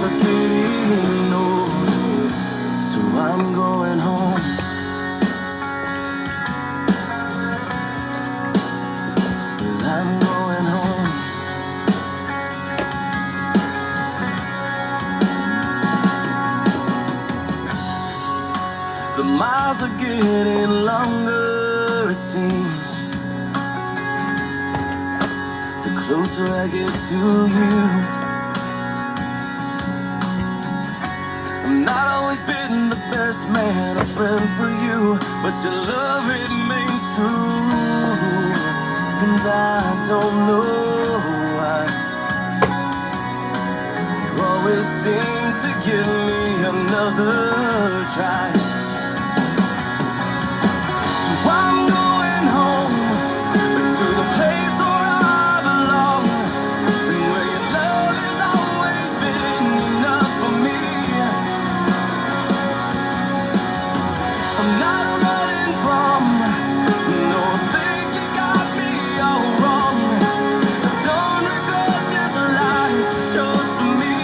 are getting old, so I'm going home. I'm going home. The miles are getting longer, it seems. The closer I get to you. I've not always been the best man, a friend for you, but your love remains true. And I don't know why you always seem to give me another try. So I'm going home, but to the place where I belong, and where your love has always been enough for me. I'm not running from no thing you got me all wrong. I don't regret this life you chose for me.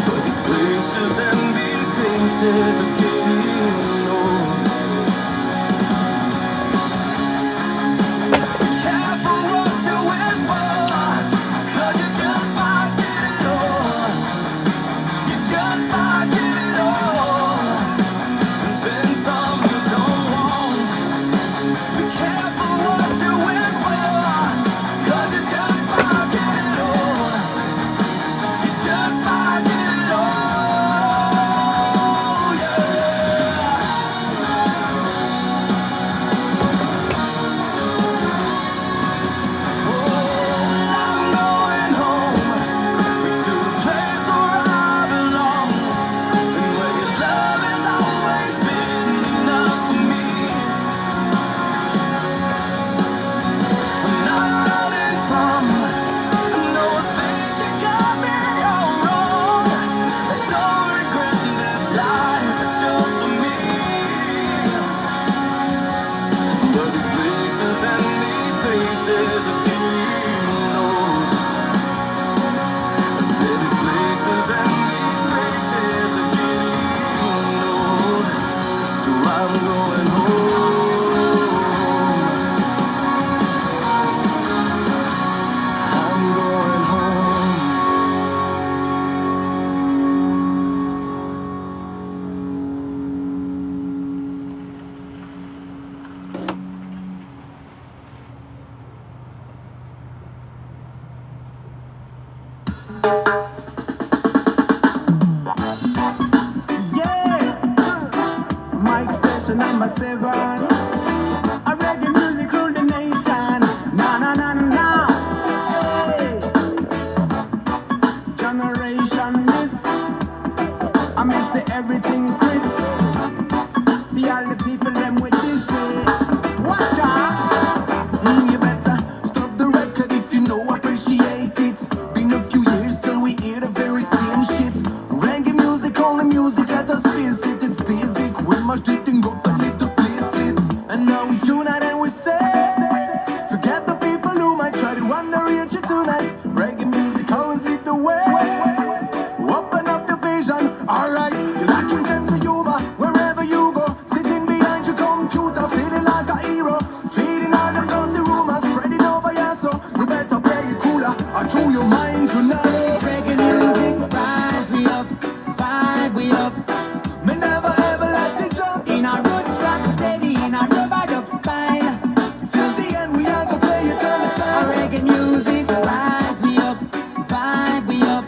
But these places and these faces are getting old. Be careful what you wish for, 'cause you just might get it all. You just might get it all. Then some you don't want. Be careful what you wish for, 'cause you just might get it all. You just might get it all, yeah. I'm going home, to the place where I belong, and where your love has always been enough for me. I'm not running from no thing you got me all wrong. I don't regret this life you chose for me. But these places and these faces are getting old. I said these places and these faces are getting old, so I'm going home. I'm going home. Yeah, Mike session number 7. A reggae music rule the nation. Na na na na na. Hey, generation this. I miss everything, Chris. The all the people them with this way. Watch out. You better stop the record if you know appreciate it. Been a few years till we hear the very same shit. Reggae music, only music, let us face it. It's basic. We must do things got to leave the place it. And now we unite and we say, forget the people who might try to underrate you tonight. Reggae music always lead the way. Open up the vision, alright. You lacking sense of humor wherever you go. Sitting behind your computer, feeling like a hero. Feeding all them dirty rumors, spreading over your soul. You better play it cooler, or through your mind tonight. Reggae music, rise me up, vibe we up. Me never ever let it drop. In our roots rock steady, in our rubber up spine. Till the end we are gonna play it all the time. Reggae music, rise me up, vibe we up.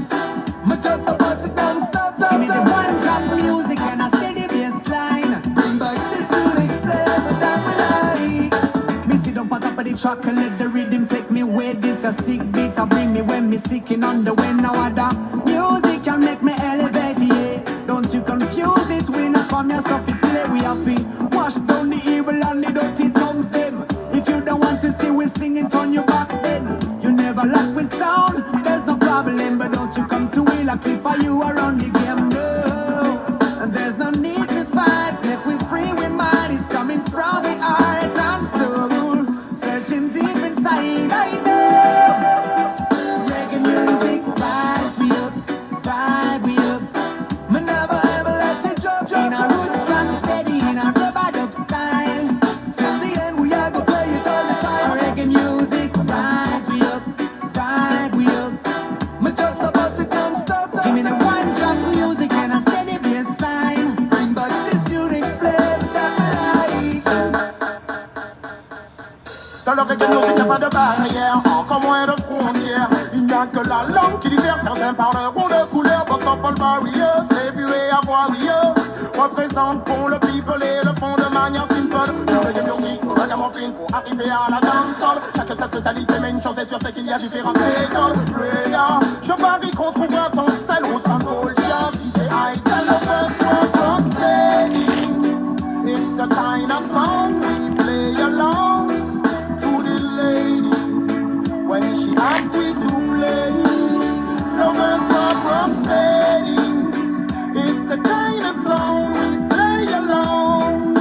Me just a bust it down, stop, give me the one drop music and a steady bass line. Bring back this unique flavor that we like. Me sit down on top of the track and let the rhythm take me where this a sick beat. I bring me when me sicking on the way. Now other music can make me elevate, yeah. Don't you confuse it, we not come here so fi play. We have to wash down the evil and the dirty tongues them. If you don't want to see we singing, turn your back then. You never like we sound, there's no problem. But don't you come to will I keep for you around the game, no. And there's no need to fight, make we free, we mind. It's coming from the heart and soul. Searching deep inside, I know. Reggae music, le reggae music n'a pas de barrière, encore moins de frontières. Il n'y a que la langue qui diffère, certains parleront de couleurs, but all barriers, slavery way of warriors. Représente pour le people et le fond de manière simple. Le reggae music, le ragamuffin pour arriver à la dancehall. Chacun sa spécialité, mais une chose est sûre, c'est qu'il y a différentes écoles. Prayer, je parie qu'on trouvera ton style au symbole. Si c'est high, tell the first one from steady. It's the kind of song we play along to the lady when she asks me to play. No first one from steady. It's the kind of song we play along.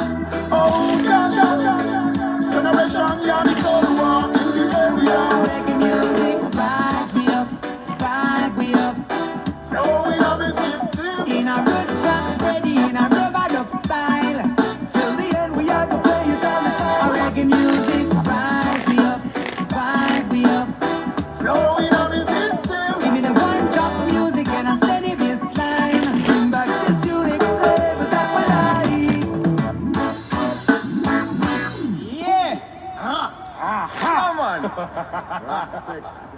Oh, yeah, yeah, yeah. Generation, yeah, the soul war in the area. Reggae music rise me up, rise me up. Flowing up the system. In a roots rock steady, in a rubber duck style. Till the end we are gonna play it all the time. Reggae music rise me up, rise me up. Flowing up the system. Give me the one drop of music and a steady bass line. Bring back this unique flavor that we like. Yeah. Come on.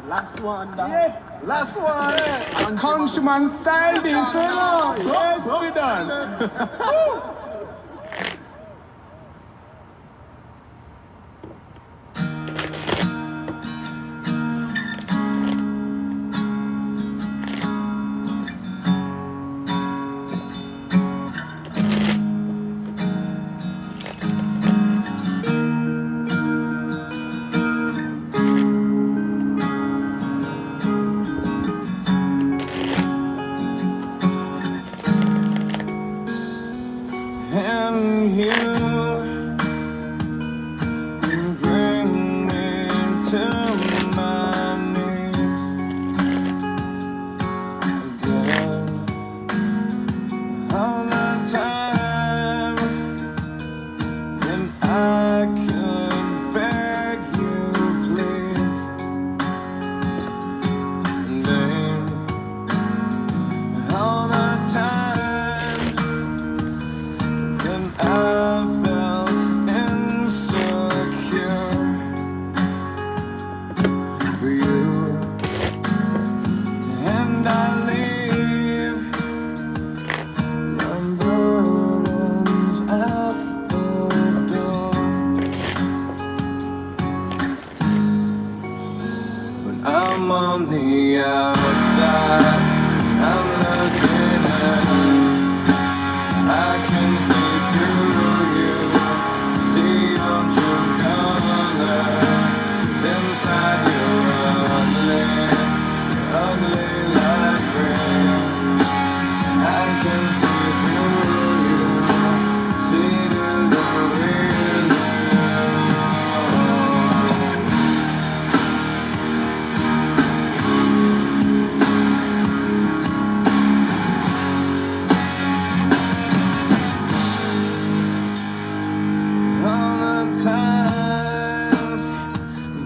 Last one. Yeah. Last one. Countryman style this, you know. Yes, we done. And you bring me to my knees again. All the times when I could beg you, please. And then all the times I felt insecure for you, and I leave my burdens at the door. When I'm on the outside, I'm looking at you. I can see through you, see your true colors. Inside you're ugly like rain. I can see through you, see the real you. All the times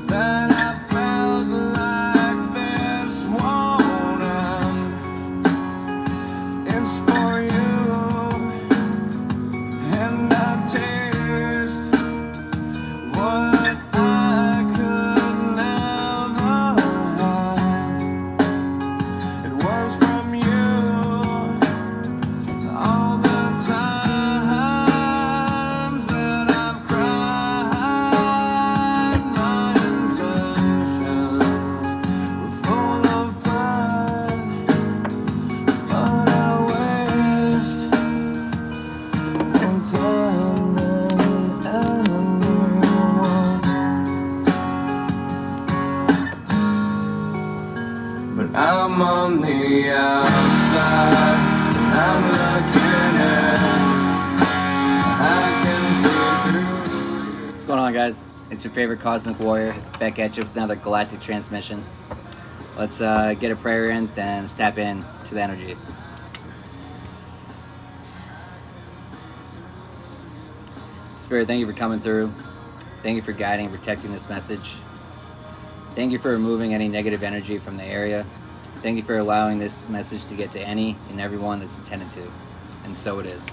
that I felt like this won't end, it's for you, and I taste what I could never have. It was from you. All the times that I've cried, my intentions were full of pride, but I waste no time in anyone. But I'm on the outside, I'm looking in. I can see through. What's going on, guys? It's your favorite Cosmic Warrior back at you with another galactic transmission. Let's get a prayer in, then step in to the energy. Spirit, thank you for coming through. Thank you for guiding and protecting this message. Thank you for removing any negative energy from the area. Thank you for allowing this message to get to any and everyone that's intended to. And so it is.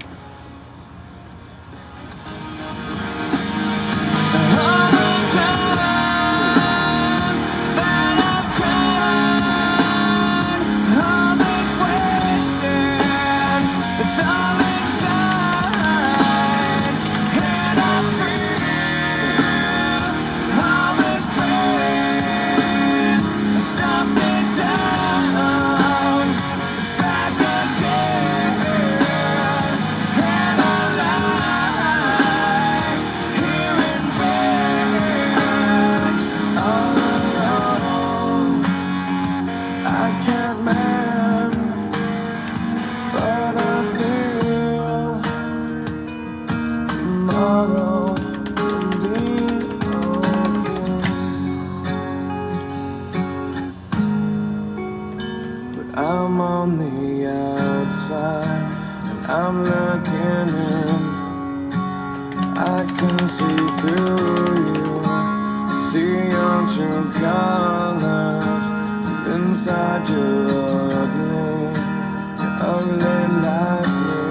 All the time I'm on the outside and I'm looking in. I can see through you, see your true colors. Inside you're ugly like me.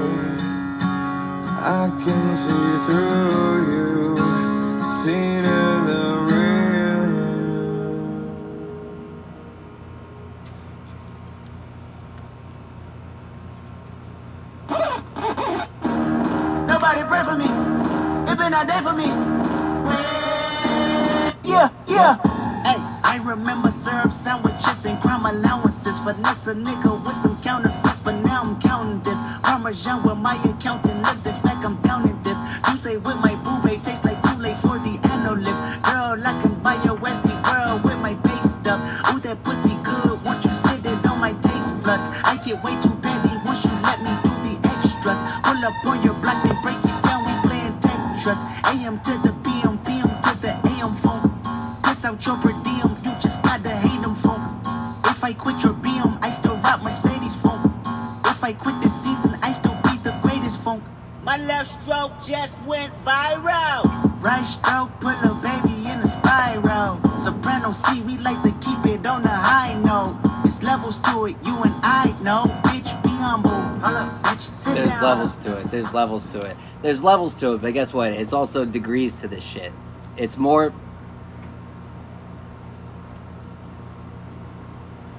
I can see through you, see to the real you. Nobody pray for me. It been a day for me. Yeah, yeah. Hey, I remember syrup sandwiches and crime allowances. Finesse a nigga with some counterfeits, but now I'm counting this. Parmesan with my accountant lips. In fact, I'm counting this. You say with my boo babe tastes like Kool-Aid for the analyst. Girl, I can buy your Westie world with my base stuff. Ooh, that pussy good. Won't you sit it on my taste buds? I get way too petty once you let me do the extras. Pull up on your block and break it down. We playing Tetris. AM to the PM, PM to the AM phone. Piss out your per diem, you just gotta hate them phone. If I quit your BM, I still rock Mercedes phone. If I quit this season, I still be the greatest phone. My left stroke just went viral. Right stroke put a baby in a spiral. Soprano C, we like to keep it on the high note. It's levels to it, you and I know. Bitch, be humble. Bitch, sit There's down. levels to it. There's levels to it. There's levels to it, but guess what? It's also degrees to this shit. It's more...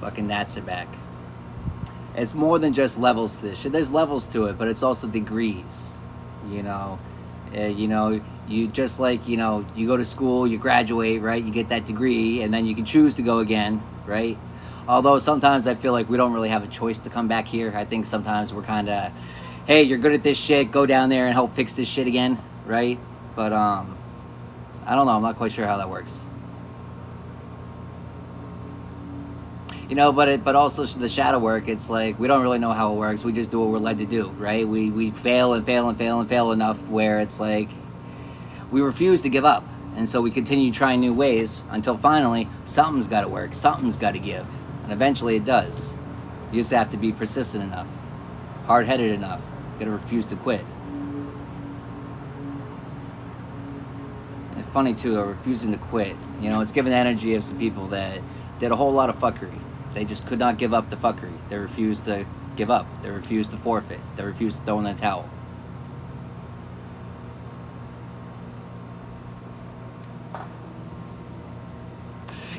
Fucking Nats are back. It's more than just levels to this shit. There's levels to it, but it's also degrees. You know, you just like, you go to school, you graduate, right? You get that degree, and then you can choose to go again, right? Although sometimes I feel like we don't really have a choice to come back here. I think sometimes we're kind of, hey, you're good at this shit, go down there and help fix this shit again, right? But I don't know. I'm not quite sure how that works. But also the shadow work, it's like we don't really know how it works. We just do what we're led to do, right? We fail and fail and fail and fail enough where it's like we refuse to give up. And so we continue trying new ways until finally something's got to work, something's got to give. And eventually it does. You just have to be persistent enough, hard-headed enough. You got to refuse to quit. And funny too, refusing to quit. It's given the energy of some people that did a whole lot of fuckery. They just could not give up the fuckery. They refused to give up. They refused to forfeit. They refused to throw in the towel.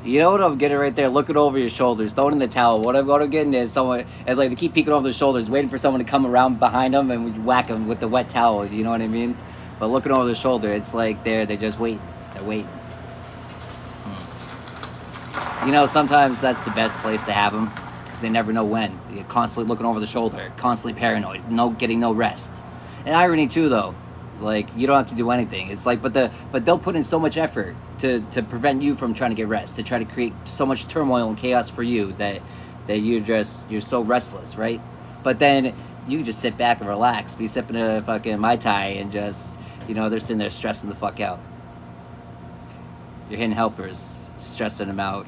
You know what I'm getting right there? Looking over your shoulders, throwing in the towel. What I'm getting is someone, and like they keep peeking over their shoulders, waiting for someone to come around behind them and we whack them with the wet towel. You know what I mean? But looking over their shoulder, it's like they're just waiting. They're waiting. Sometimes that's the best place to have them, because they never know when. You're constantly looking over the shoulder, constantly paranoid, getting no rest. And irony too, though, like you don't have to do anything. It's like, but they'll put in so much effort to prevent you from trying to get rest, to try to create so much turmoil and chaos for you that you're so restless, right? But then you just sit back and relax, be sipping a fucking Mai Tai, and just they're sitting there stressing the fuck out. Your hidden helpers stressing them out.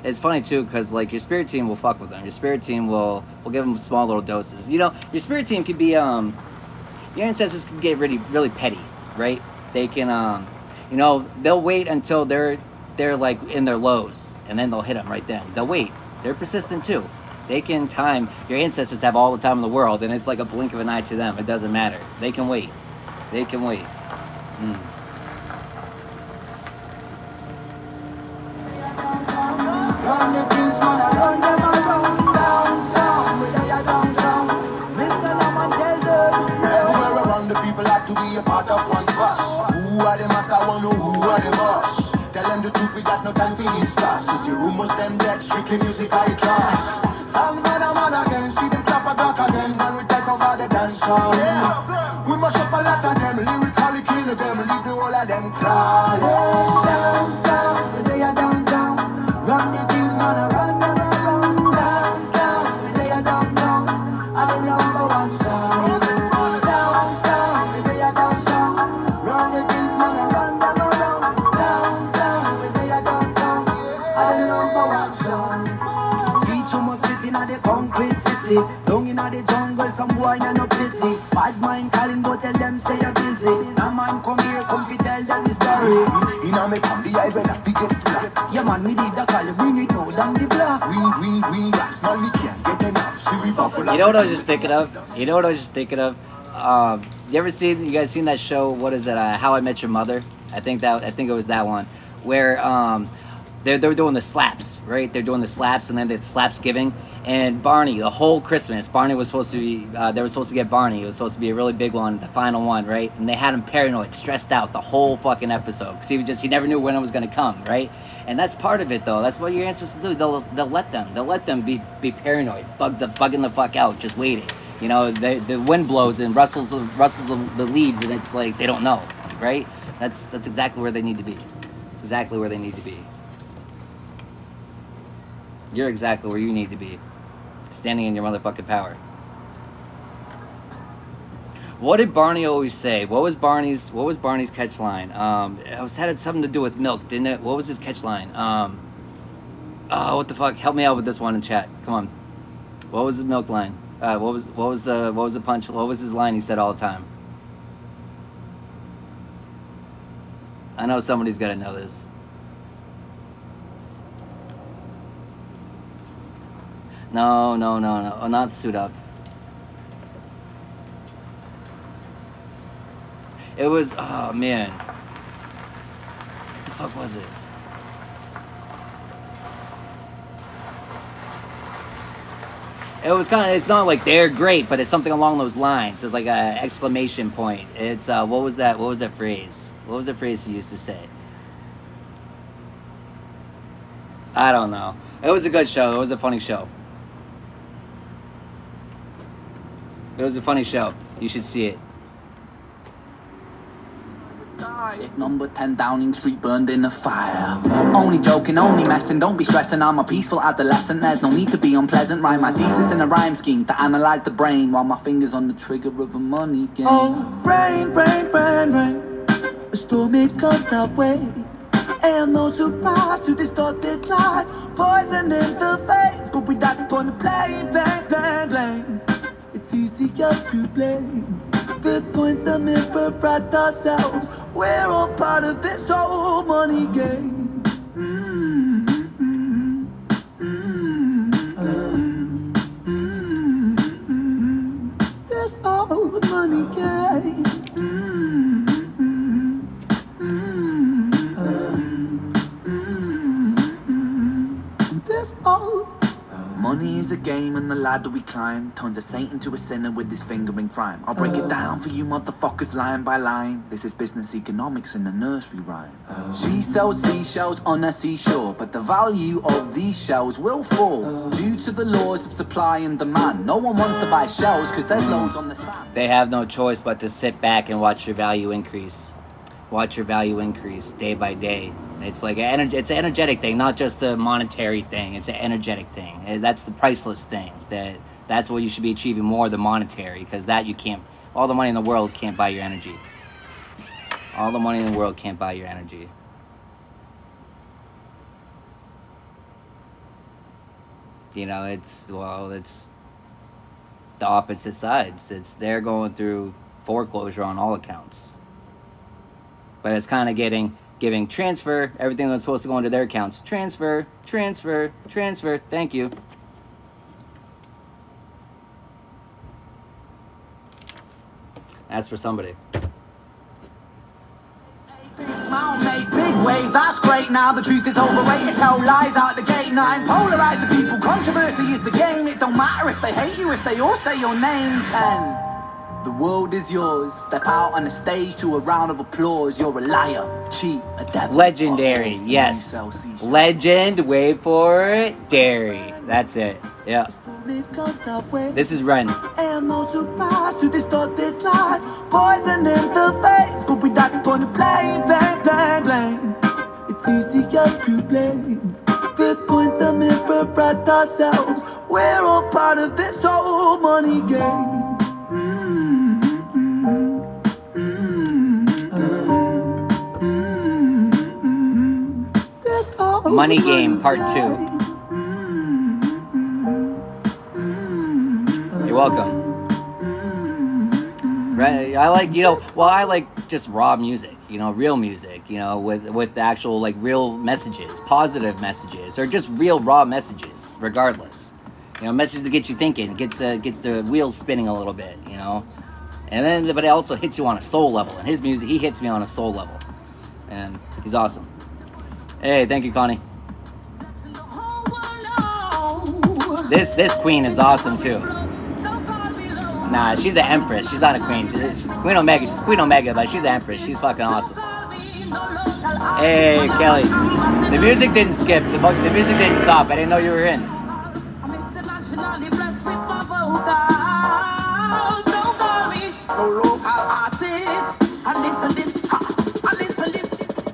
It's funny too, because like your spirit team will fuck with them. Your spirit team will give them small little doses. Your spirit team could be your ancestors can get really, really petty, right? They can they'll wait until they're like in their lows, and then they'll hit them right then. They'll wait. They're persistent too. They can time. Your ancestors have all the time in the world, and it's like a blink of an eye to them. It doesn't matter. They can wait. They can wait. Run the things, man, I run them around downtown. We lay downtown. Listen up and tell them. Everywhere around the people like to be a part of one fuss. Who are the master, I wanna know who are the boss. Tell them the truth, we got no time for this class. City rumors, them dead, strictly music high class. Sound man again, see them clap a clock again. When we take over the dance hall. We mash up a lot of them, lyrically kill them. Leave the whole of them crying. Downtown, we lay downtown. Run the things, man, I run them around downtown. We lay downtown. I'm the number one song. Downtown, we lay downtown. Run the things, man, I run them around downtown. We lay downtown. I'm the number one song. Feature my city. out in the concrete city. Down in the jungle, some boy no pity. Bad mind calling, but tell them say you're busy. Now man come here, come fi tell them the story. In a me come the eye when I forget black. Yeah man, me did the call, bring it now down the block. Green grass, man me can't get enough. See we bubble. You know what I was just thinking of? You know what I was just thinking of? You guys seen that show? What is it? How I Met Your Mother? I think it was that one where they're doing the slaps, right? They're doing the slaps, and then it's Slapsgiving. And Barney, the whole Christmas, Barney was supposed to be. They were supposed to get Barney. It was supposed to be a really big one, the final one, right? And they had him paranoid, stressed out the whole fucking episode because he never knew when it was gonna come, right? And that's part of it, though. That's what your ancestors do. They'll let them be paranoid, bugging the fuck out, just waiting. You know, the wind blows and rustles the leaves, and it's like they don't know, right? That's exactly where they need to be. It's exactly where they need to be. You're exactly where you need to be, standing in your motherfucking power. What did Barney always say? What was Barney's catch line? It had something to do with milk, didn't it? What was his catch line? Oh, what the fuck? Help me out with this one in chat. Come on. What was the milk line? What was the punch? What was his line he said all the time? I know somebody's got to know this. No. Oh, not suit up. It was, oh man. What the fuck was it? It was it's not like they're great, but it's something along those lines. It's like an exclamation point. It's, what was that phrase? What was the phrase he used to say? I don't know. It was a good show. It was a funny show. It was a funny show. You should see it. If number 10 Downing Street burned in a fire. Only joking, only messing, don't be stressing. I'm a peaceful adolescent, there's no need to be unpleasant. Write my thesis in a rhyme scheme to analyze the brain while my fingers on the trigger of a money game. Oh, rain. A storm, it comes our way. And no surprise to distorted lies. Poison in the veins, but we died upon the blame. It's easier to blame. Good point, the mirror at ourselves. We're all part of this whole money game. This old money game. This old money is a game and the ladder we climb turns a saint into a sinner with his fingering crime. I'll break it down for you motherfuckers line by line. This is business economics in a nursery rhyme. She sells seashells on a seashore, but the value of these shells will fall due to the laws of supply and demand. No one wants to buy shells because there's loads on the sand. They have no choice but to sit back and watch your value increase. Watch your value increase day by day. It's like it's an energetic thing, not just the monetary thing. It's an energetic thing. And that's the priceless thing. That's what you should be achieving more than monetary, because that you can't. All the money in the world can't buy your energy. All the money in the world can't buy your energy. You know, it's the opposite sides. They're going through foreclosure on all accounts. But it's kind of giving transfer, everything that's supposed to go into their accounts. Transfer. Thank you. That's for somebody. Big smile, make big wave, that's great now. The truth is overrated, tell lies out the gate. 9, polarize the people, controversy is the game. It don't matter if they hate you, if they all say your name. 10. The world is yours. Step out on the stage to a round of applause. You're a liar, cheat, a devil. Legendary, yes. Legend, wait for it, dairy. That's it. Yeah. This is Ren. And no surprise to distorted lies. Poison in the veins, but we died upon the blame. It's easier to blame. Good point, the mirror at ourselves. We're all part of this whole money game. Money Game Part 2. You're welcome. Right, I like, I like just raw music, real music, with actual, like, real messages, positive messages, or just real raw messages, regardless. Messages that get you thinking, gets the wheels spinning a little bit, and then, but it also hits you on a soul level, and his music, he hits me on a soul level, and he's awesome. Hey, thank you, Connie. This queen is awesome, too. Nah, she's an empress. She's not a queen. She's Queen Omega. She's Queen Omega, but she's an empress. She's fucking awesome. Hey, Kelly. The music didn't skip. The music didn't stop. I didn't know you were in.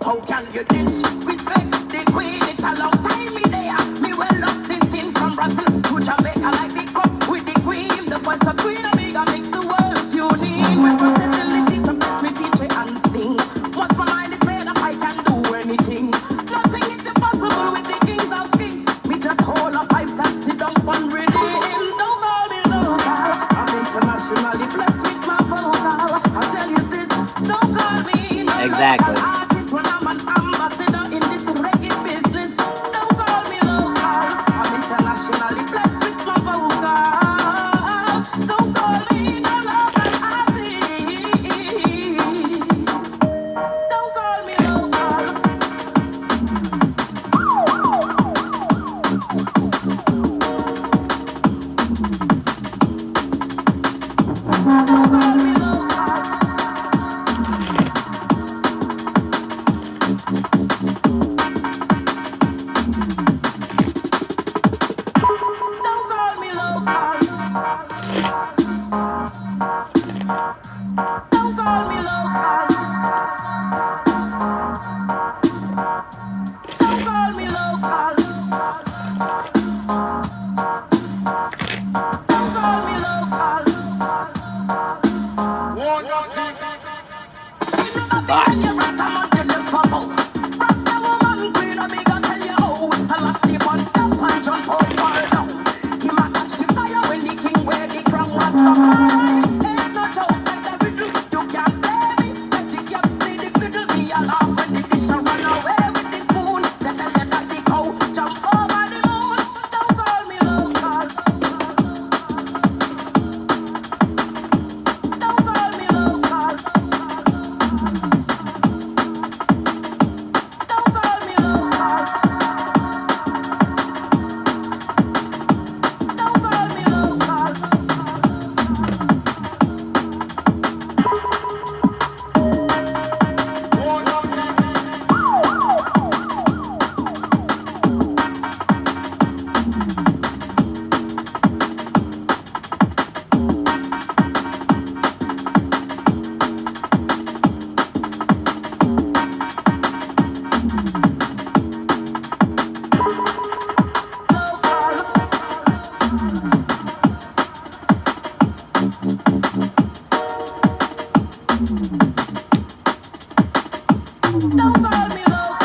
How can you disrespect the queen? It's a long time me there. Me well up this thing from Brazil to Jamaica like the cup with the cream. The voice of Queen Omega makes the world tuning. When versatility suppress me teach it and sing. What my mind is made up, I can do anything. Nothing is impossible with the kings of kings. Me just hold up pipes and sit down one reading. Don't call me local. I'm internationally blessed with my vocal. I'll tell you this. Don't call me no Exactly. local. When I'm an ambassador in this reggae business, don't call me local. I'm internationally blessed with my vocal. Don't call me no local artist. Don't call me local. Don't call me local. Don't call me local. Don't call me local. Don't call me local. Don't call me local. When you rap, I'm on the trouble. Rasta woman, Queen Omega, tell you how it's a lot. Sleep on top and jump up or down. He might catch the fire when the king wear the crown. Rastafari ain't no joke like the riddle. You can't play me. Let the cat play the fiddle. Me a laugh when the dish a run away with the spoon. They tell you that the cow jump over the moon. Don't call me local. Don't call me local. Don't call me local. Don't call me local. Don't call me local.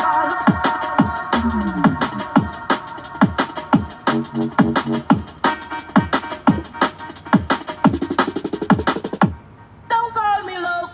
Don't call me local.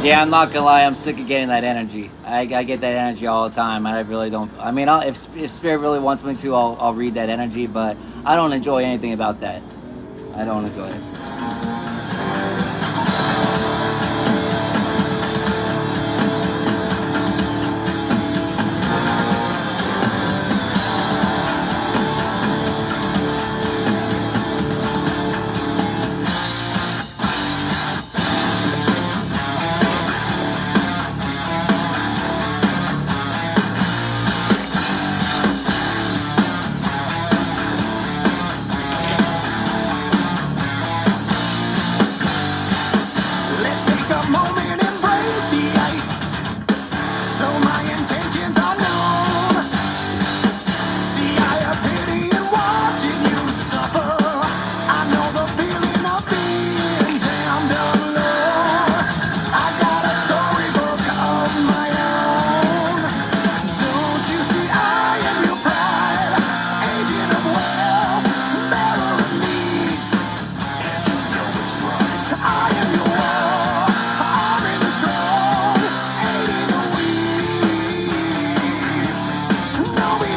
Yeah, I'm not gonna lie, I'm sick of getting that energy. I get that energy all the time, and I really don't. I mean, if Spirit really wants me to, I'll read that energy, but I don't enjoy anything about that. I don't enjoy it.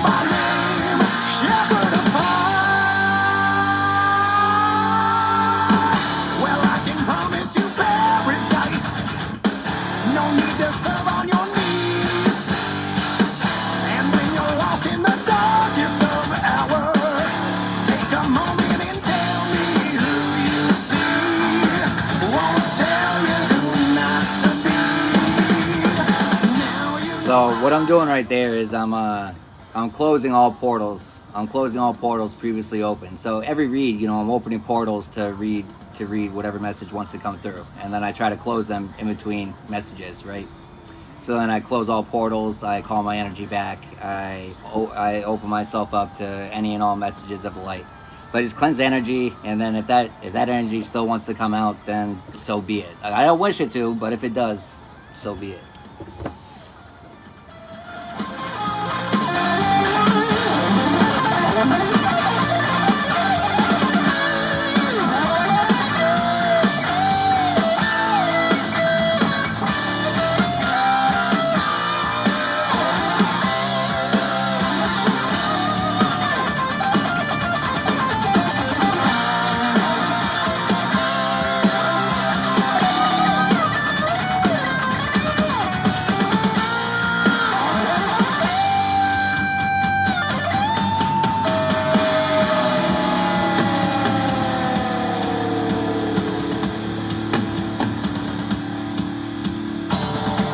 by name, shepherd of fire. Well, I can promise you paradise. No need to serve on your knees. And when you're lost in the darkest of hours, take a moment and tell me who you see. Won't tell you who not to be. Now you So what I'm doing right there is I'm closing all portals. I'm closing all portals previously open. So every read, you know, I'm opening portals to read whatever message wants to come through, and then I try to close them in between messages, right? So then I close all portals. I call my energy back. I open myself up to any and all messages of light. So I just cleanse the energy, and then if that energy still wants to come out, then so be it. I don't wish it to, but if it does, so be it.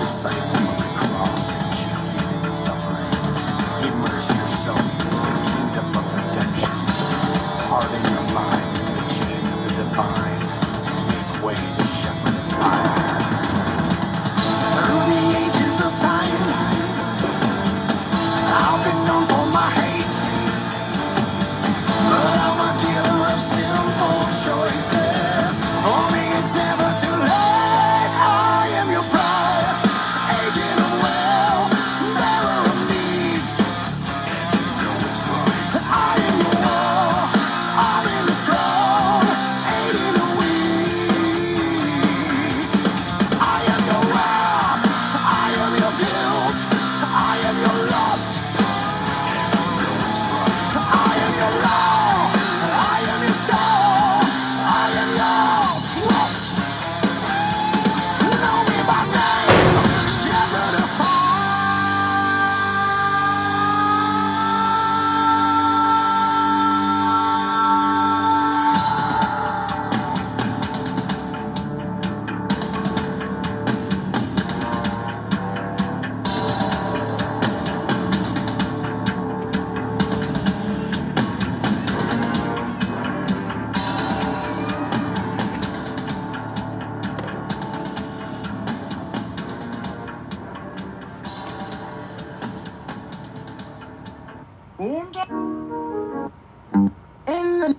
disciple of the cross, champion in suffering. Immerse yourself into the kingdom of redemption. Harden your mind to the chains of the divine. Make way to shepherd of fire. Through the ages of time, I've been known for my hate, but I'm a dealer of simple choices. For me, it's never too late. I am your bride, agent of wealth, bearer of needs, and you know it's right. I am your wall, I'm in the strong, aiding the weak. I am your wrath, I am your guilt, I am your lust, and you know it's right. I am your law, I am your stone, I am your trust. Know me by name, shepherd of in the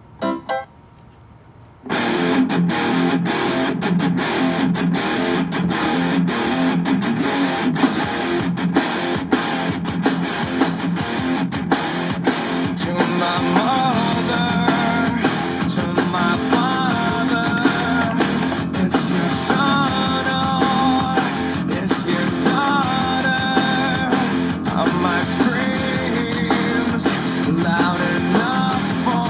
To my mother, to my father, it's your son or it's your daughter. Are my screams loud enough for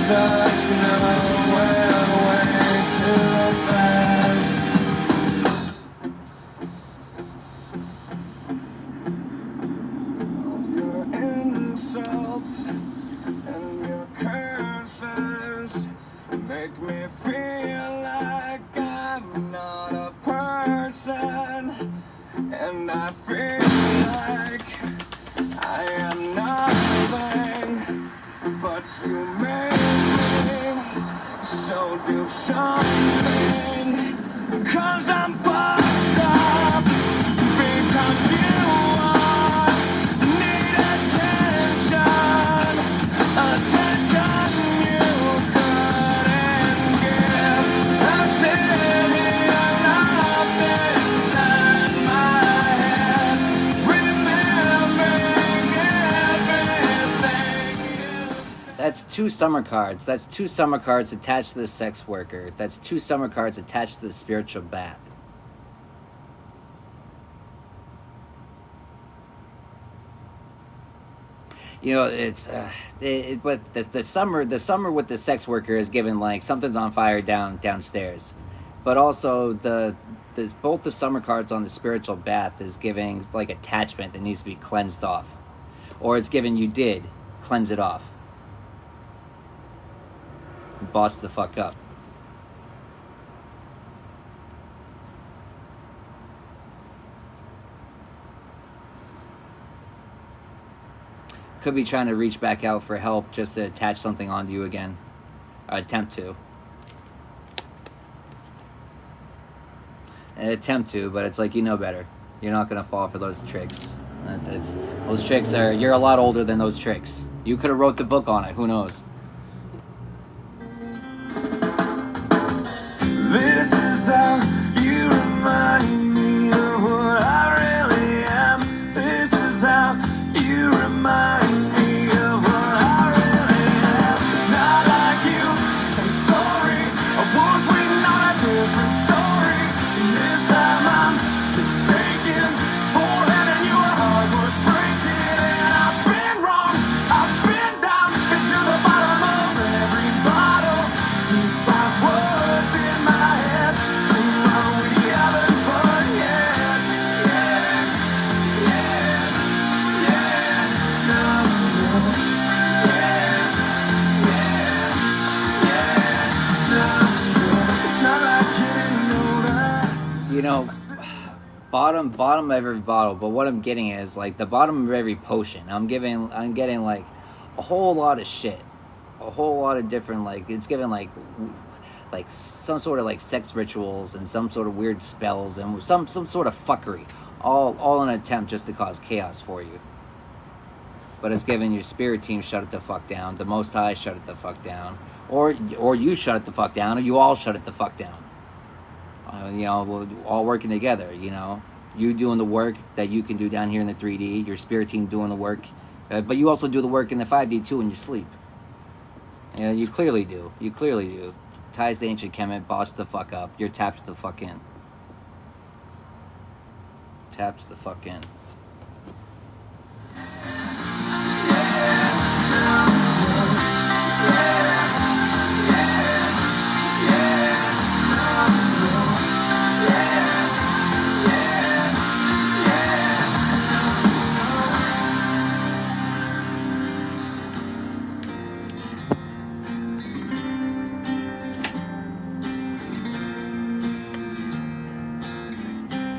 just know when way too fast. Your insults and your curses make me feel like I'm not a person, and I feel like I am nothing, but you made me, so do something, 'cause I'm fucked up, because you need attention you couldn't give. I sit here nothing inside my head, remembering everything you said. That's 2 summer cards. That's 2 summer cards attached to the sex worker. That's 2 summer cards attached to the spiritual bath. You know, it's but the summer with the sex worker is given like something's on fire downstairs, but also both the summer cards on the spiritual bath is giving like attachment that needs to be cleansed off, or it's giving you did cleanse it off, boss the fuck up. Could be trying to reach back out for help just to attach something onto you again. Or attempt to. Attempt to, but it's like, you know better. You're not going to fall for those tricks. Those tricks are, you're a lot older than those tricks. You could have wrote the book on it, who knows? This is how you remind me of what I really am. This is how you remind me of what I really am. It's not like you to say sorry. I was waiting on a different story. And this time I'm mistaken for letting you a heart worth breaking. And I've been wrong. I've been down into the bottom of every bottle. These 5 words in my head scream what we haven't fun yet. Yeah, no, it's not like you didn't know that. You know, bottom of every bottle, but what I'm getting is like the bottom of every potion. I'm getting like a whole lot of shit. A whole lot of different, like, it's given like some sort of like sex rituals and some sort of weird spells and some sort of fuckery, all in an attempt just to cause chaos for you. But it's giving your spirit team shut it the fuck down, the Most High shut it the fuck down, or you shut it the fuck down, or you all shut it the fuck down. You know, we're all working together. You know, you doing the work that you can do down here in the 3D, your spirit team doing the work, but you also do the work in the 5D too when you sleep. You know, you clearly do. You clearly do. Ties the ancient Kemet, boss the fuck up. You're tapped the fuck in. Tapped the fuck in.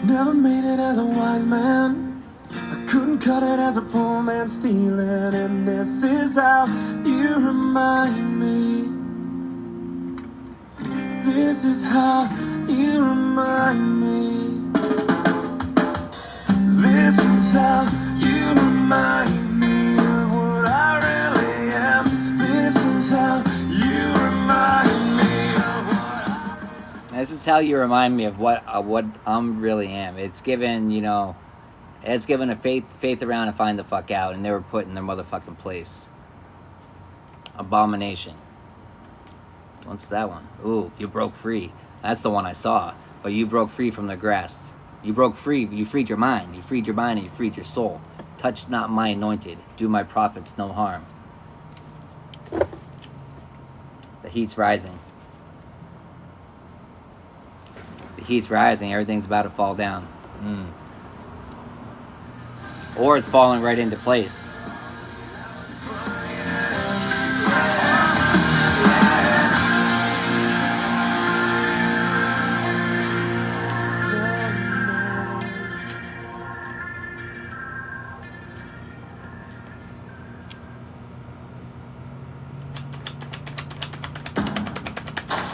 Never made it as a wise man. I couldn't cut it as a poor man stealing. And this is how you remind me. This is how you remind me. This is how you remind me of what I really am. This is how you remind me of what I... This is how you remind me of what I'm really am. It's given, you know, it's given a faith around and find the fuck out, and they were put in their motherfucking place. Abomination. What's that one? Ooh, you broke free. That's the one I saw. But you broke free from their grasp. You broke free. You freed your mind. You freed your mind and you freed your soul. Touch not my anointed. Do my prophets no harm. The heat's rising. The heat's rising. Everything's about to fall down. Or it's falling right into place.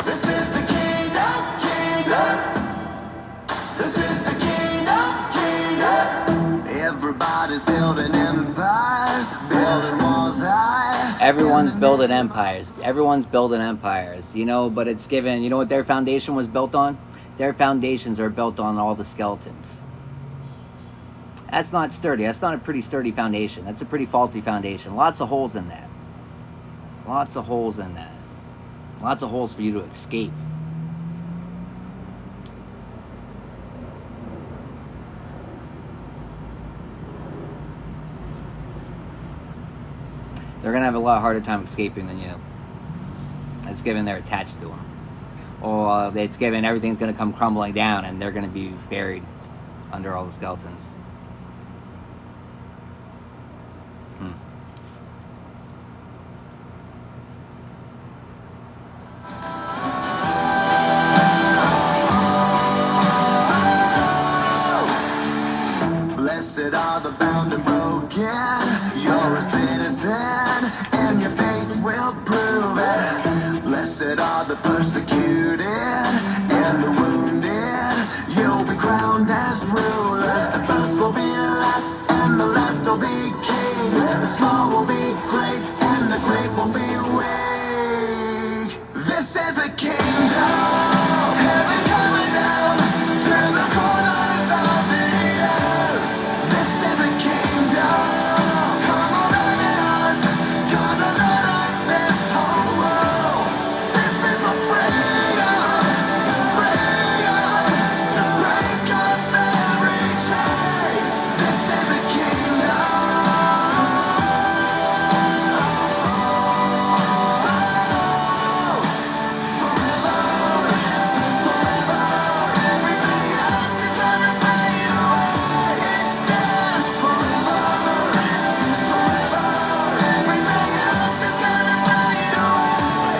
This is the kingdom, kingdom. This is the kingdom, kingdom. Everybody's building empires, building walls high. Everyone's building empires. Everyone's building empires. You know, but it's given, you know what their foundation was built on? Their foundations are built on all the skeletons. That's not sturdy. That's not a pretty sturdy foundation. That's a pretty faulty foundation. Lots of holes in that. Lots of holes in that. Lots of holes for you to escape. They're going to have a lot harder time escaping than you. It's given they're attached to them. Or it's given everything's going to come crumbling down and they're going to be buried under all the skeletons. Blessed are the bound and broken. You're a citizen, and your faith will prove it. Blessed are the persecuted and the wounded. You'll be crowned as rulers. The first will be last, and the last will be kings. The small will be great, and the great will be weak. This is a kingdom. Heaven coming down to the corners of the earth. This is a kingdom. Come on, earn it us. Gonna light up this whole world. This is the freedom, freedom to break off every chain. This is a kingdom. Forever, forever, everything else is gonna fade away. It stands forever, forever, everything else is gonna fade away.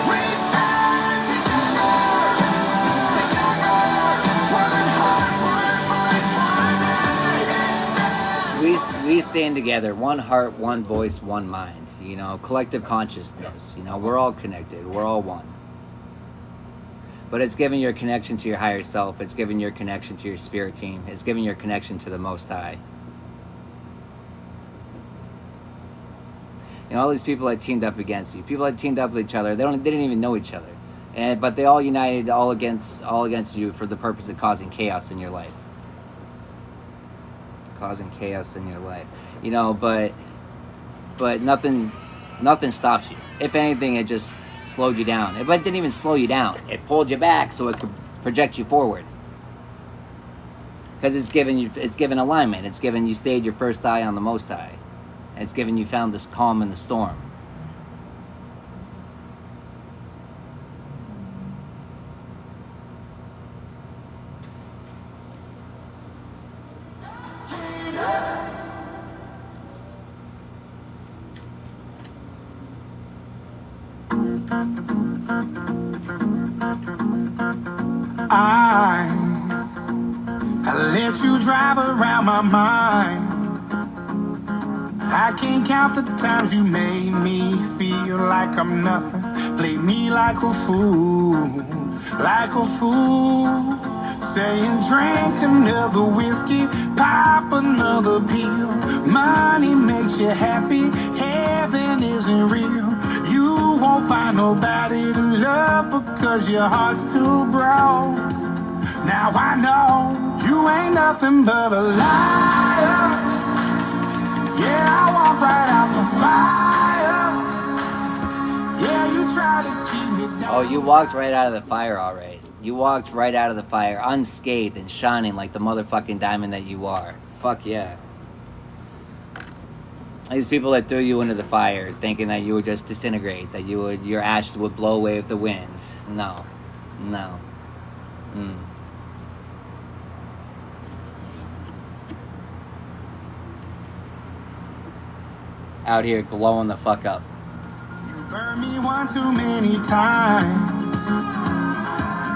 We stand together, together, one heart, one voice, one mind. It stands. We stand together, one heart, one voice, one mind. You know, collective consciousness. You know, we're all connected. We're all one. But it's giving your connection to your higher self. It's giving your connection to your spirit team. It's giving your connection to the Most High. You know, all these people that teamed up against you, people that teamed up with each other, they didn't even know each other, but they all united, all against you for the purpose of causing chaos in your life. Causing chaos in your life. You know, but nothing stops you. If anything, it just slowed you down. But it didn't even slow you down. It pulled you back so it could project you forward. Because it's given alignment. It's given you stayed your first eye on the Most High. It's given you found this calm in the storm. I let you drive around my mind. I can't count the times you made me feel like I'm nothing. Played me like a fool, like a fool. Saying drink another whiskey, pop another pill. Money makes you happy, heaven isn't real. You won't find nobody to love because your heart's too broke. Now I know you ain't nothing but a liar. Yeah, I walk right out the fire. Yeah, you try to keep me down. Oh, you walked right out of the fire, all right. You walked right out of the fire, unscathed and shining like the motherfucking diamond that you are. Fuck yeah. These people that threw you into the fire, thinking that you would just disintegrate, that your ashes would blow away with the wind. No, no. Out here glowing the fuck up. You burned me one too many times.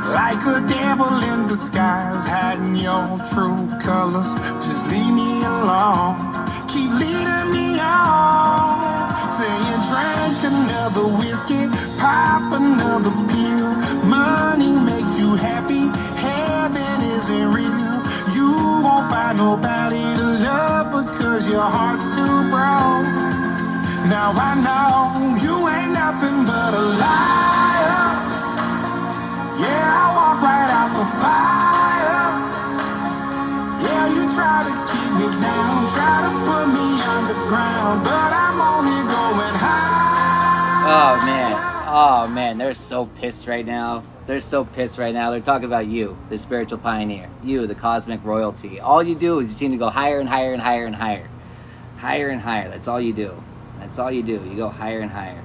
Like a devil in disguise, hiding your true colors. Just leave me alone. Keep leading me on. Say you drank another whiskey, pop another pill. Money makes you happy, heaven isn't real. You won't find nobody to love because your heart's too broke. Now I know you ain't nothing but a liar. Yeah, I walk right out the fire. Yeah, you try to keep me down, try to put me underground, but I'm only going high. Oh man, they're so pissed right now. They're so pissed right now. They're talking about you, the spiritual pioneer. You, the cosmic royalty. All you do is you seem to go higher and higher and higher and higher. Higher and higher. That's all you do. That's all you do. You go higher and higher.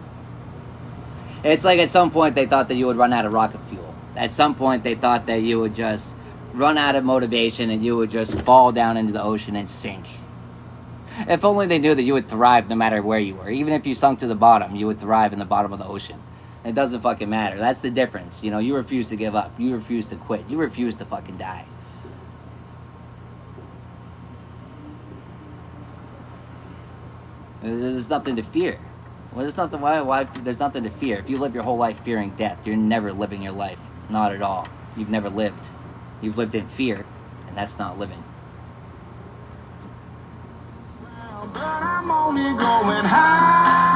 It's like at some point they thought that you would run out of rocket fuel. At some point they thought that you would just run out of motivation and you would just fall down into the ocean and sink. If only they knew that you would thrive no matter where you were. Even if you sunk to the bottom, you would thrive in the bottom of the ocean. It doesn't fucking matter. That's the difference. You know, you refuse to give up. You refuse to quit. You refuse to fucking die. There's nothing to fear. Well, there's nothing. Why? There's nothing to fear. If you live your whole life fearing death, you're never living your life. Not at all. You've never lived. You've lived in fear, and that's not living. But I'm only going higher.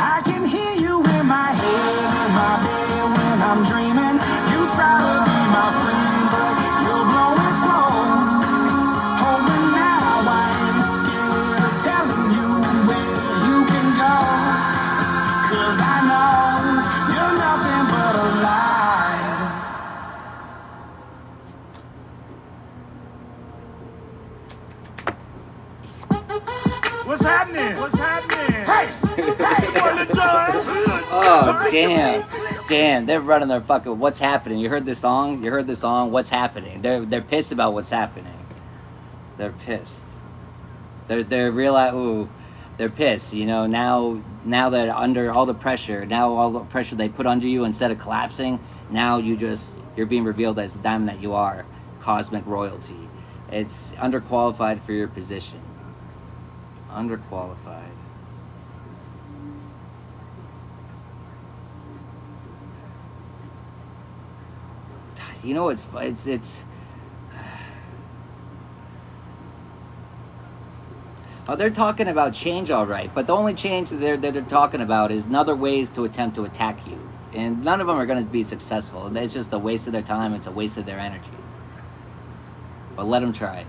I can hear you in my head, in my bed when I'm dreaming. You try to be my friend, but you're blowing slow. Oh, but now I ain't scared of telling you where you can go. 'Cause I know you're nothing but a lie. What's happening? What's happening? Hey! Oh, damn, they're running their fucking, what's happening? You heard this song? What's happening? They're pissed about what's happening. They're pissed. They're pissed, you know, now that under all the pressure, they put under you, instead of collapsing, now you're being revealed as the diamond that you are, cosmic royalty. It's underqualified for your position. Underqualified. You know, it's oh, they're talking about change, all right, but the only change that they're talking about is other ways to attempt to attack you, and none of them are going to be successful. It's just a waste of their time. It's a waste of their energy. But let them try.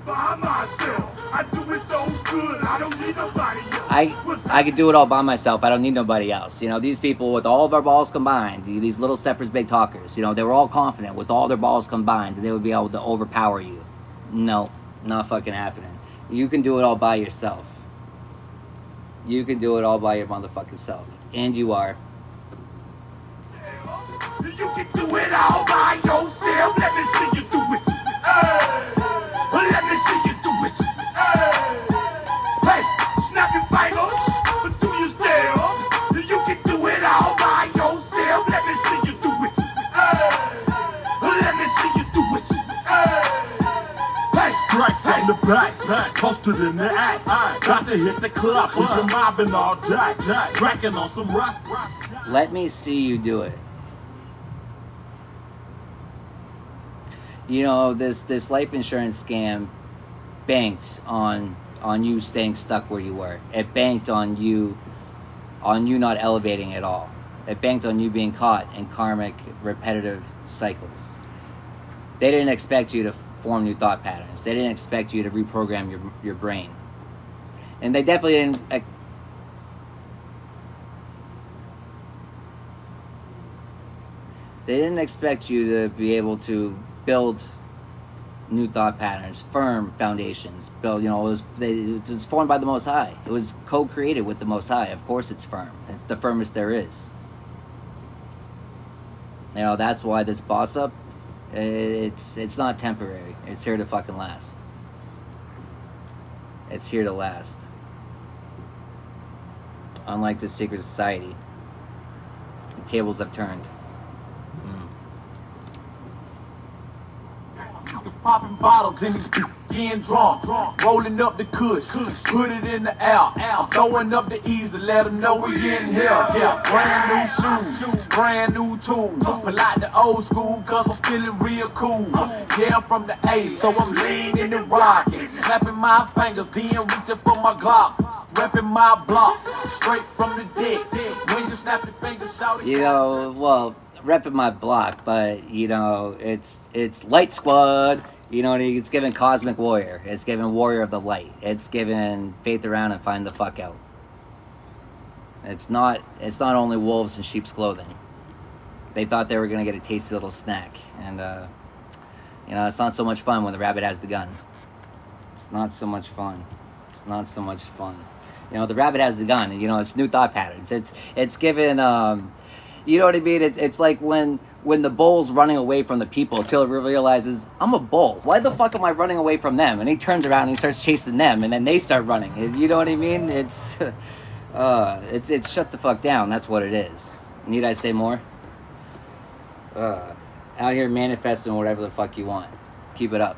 By myself, I do it so good, I don't need nobody else. I could do it all by myself. I don't need nobody else. You know, these people with all of our balls combined, these little steppers, big talkers, you know, they were all confident with all their balls combined that they would be able to overpower you. No, not fucking happening. You can do it all by yourself. You can do it all by your motherfucking self. And you are. You can do it all by yourself. Let me see you do it. Hey, let me see you do it. Hey, snap your fingers, do your step. You can do it all by yourself. Let me see you do it. Let me see you do it. Hey, Strike from the back, posted in the act. Got to hit the club, we've been mobbing all day, drinking on some rust. Let me see you do it. You know, this life insurance scam banked on you staying stuck where you were. It banked on you not elevating at all. It banked on you being caught in karmic, repetitive cycles. They didn't expect you to form new thought patterns. They didn't expect you to reprogram your brain. And they definitely didn't... They didn't expect you to be able to build new thought patterns, firm foundations. Built, it was formed by the Most High. It was co-created with the Most High. Of course, it's firm. It's the firmest there is. That's why this boss up, it's not temporary. It's here to fucking last. It's here to last. Unlike the secret society, the tables have turned. Popping bottles in these getting drunk, rolling up the kush, put it in the air, throwing up the ease to let them know we in here. Yeah, brand new shoes, brand new tools, polite the old school cause I'm feeling real cool. Yeah, I'm from the A, so I'm leaning and rocking, snapping my fingers, then reaching for my Glock, repping my block, straight from the dick. When you snap your fingers, shout it. Repping my block, but it's Light Squad. It's given Cosmic Warrior. It's given Warrior of the Light. It's given Faith Around and Find the Fuck Out. It's not only wolves in sheep's clothing. They thought they were gonna get a tasty little snack, and it's not so much fun when the rabbit has the gun. It's not so much fun. It's not so much fun. The rabbit has the gun, and it's new thought patterns. It's given you know what I mean? It's like when the bull's running away from the people until he realizes, I'm a bull. Why the fuck am I running away from them? And he turns around and he starts chasing them, and then they start running. You know what I mean? It's shut the fuck down. That's what it is. Need I say more? Out here manifesting whatever the fuck you want. Keep it up.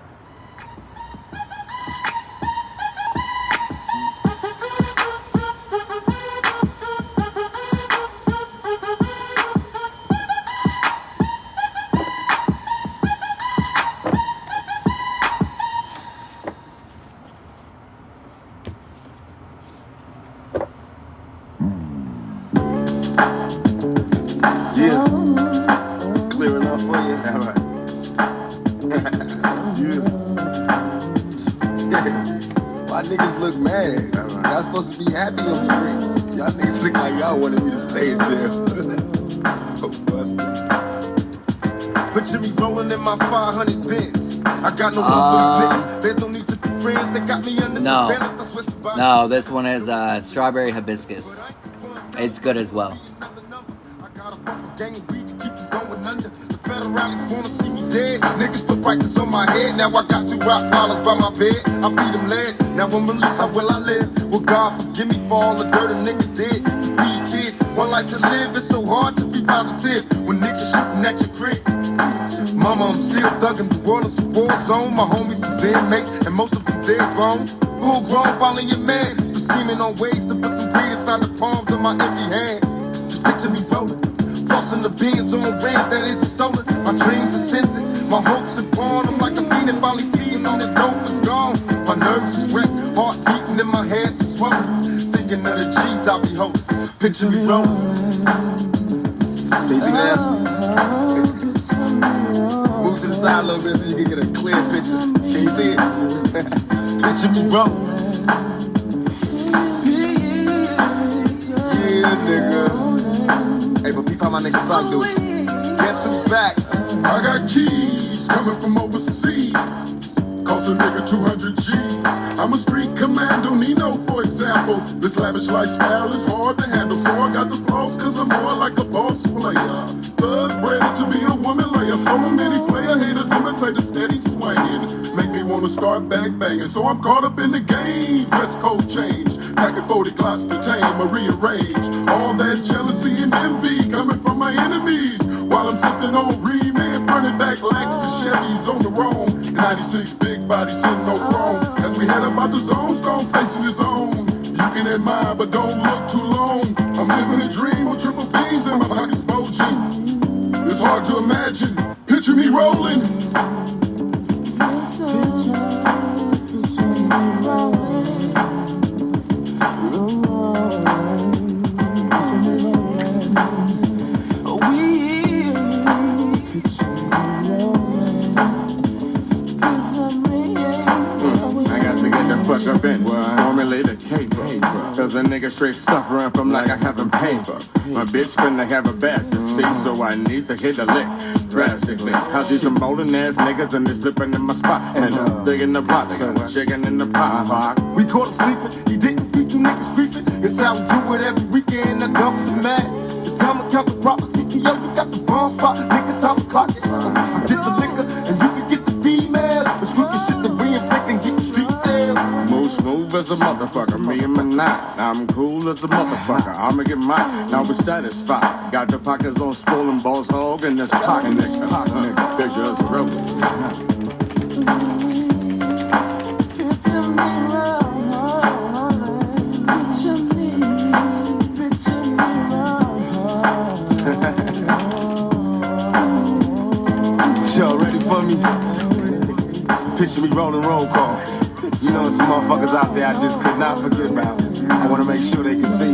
Why niggas look mad? Y'all supposed to be happy on the street. Y'all niggas look like y'all wanted me to stay in jail. Picture me rolling in my 500 Benz. I got no love for these niggas. There's no need to be friends. They got me under surveillance. No, this one is Strawberry Hibiscus. It's good as well. Federalists wanna see me dead. Niggas put prices on my head. Now I got 2 rock dollars by my bed. I feed them lead. Now I'm released, how will I live? Will God forgive me for all the dirt a nigga did? To feed kids, one life to live. It's so hard to be positive when niggas shooting at your crib. Mama, I'm still thugging. The world is a war zone. My homies is inmates, and most of them dead grown. Full grown, following your man. Just scheming on ways to put some weed inside the palms of my empty hands. Just picture me rolling. Flossing the beans on ranch that isn't stolen. My dreams are sensing, my hopes are gone. I'm like a fiend that finally sees on the dope is gone. My nerves is wrecked, heart beating in my hands is swollen. Thinking of the G's I'll be holding. Picture me rolling. Can you see that? Move to the side a little bit so you can get a clear picture. Can you see it? Picture me rolling. Yeah, nigga. Hey, but peep how my nigga Sock do it. Guess who's back? I got keys coming from overseas. Cost a nigga 200 G's. I'm a street commando, Nino, for example. This lavish lifestyle is hard to handle, so I got the flaws cause I'm more like a boss player. Thug ready to be a woman layer. So many player haters imitate a steady swinging. Make me wanna start back banging. So I'm caught up in the game. Dress code change. Packing 40 Glocks to tame or rearrange. All that jealousy and envy coming from my enemies. While I'm sipping on Reman, running back Lexus Chevys on the roam. 96 big body sitting no chrome. As we head up out the zone, Stone facing his own. You can admire, but don't look too long. I'm living a dream with triple beams and my pockets bulging. It's hard to imagine. Picture me rolling. Up in formulate a caper. Cause a nigga straight suffering from like I haven't paper. My bitch finna have a bad to see, so I need to hit a lick. drastically. I see some bowling ass niggas and they slipping in my spot. And digging the pot, chicken in the pot. We caught him sleeping, he didn't beat you niggas creeping. It's how we do it every weekend, I dump the man. It's time to count the proper CPO, you got the wrong spot, nigga, time to clock it. I get the liquor, and you can get the females. The squeaky shit that we inflict and get the street sales. Move smooth as a motherfucker, me and my nine. I'm cool as a motherfucker, I'ma get mine. Now we're satisfied. Got the pockets on swollen balls hog and this pocket nigga. Pictures real. Y'all ready for me? Picture me rolling roll call. You know, some motherfuckers out there I just could not forget about. I wanna make sure they can see me.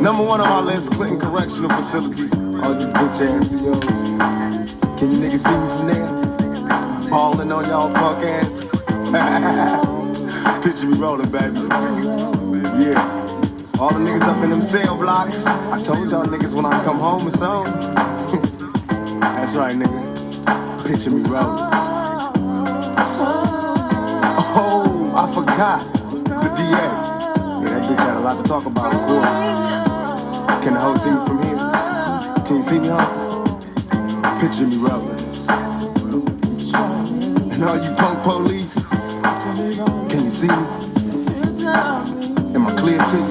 Number one on my list, Clinton Correctional Facilities. All you bitch ass CEOs. Can you niggas see me from there? Ballin' on y'all punk ass. Picture me rolling, baby. Yeah. All the niggas up in them cell blocks. I told y'all niggas when I come home it's on. That's right, nigga. Picture me rolling. Oh, I forgot. The DA. Yeah, that bitch had a lot to talk about in court. Can the hoe see me from here? Can you see me, huh? Picture me rolling. And all you punk police, can you see me? Am I clear to you?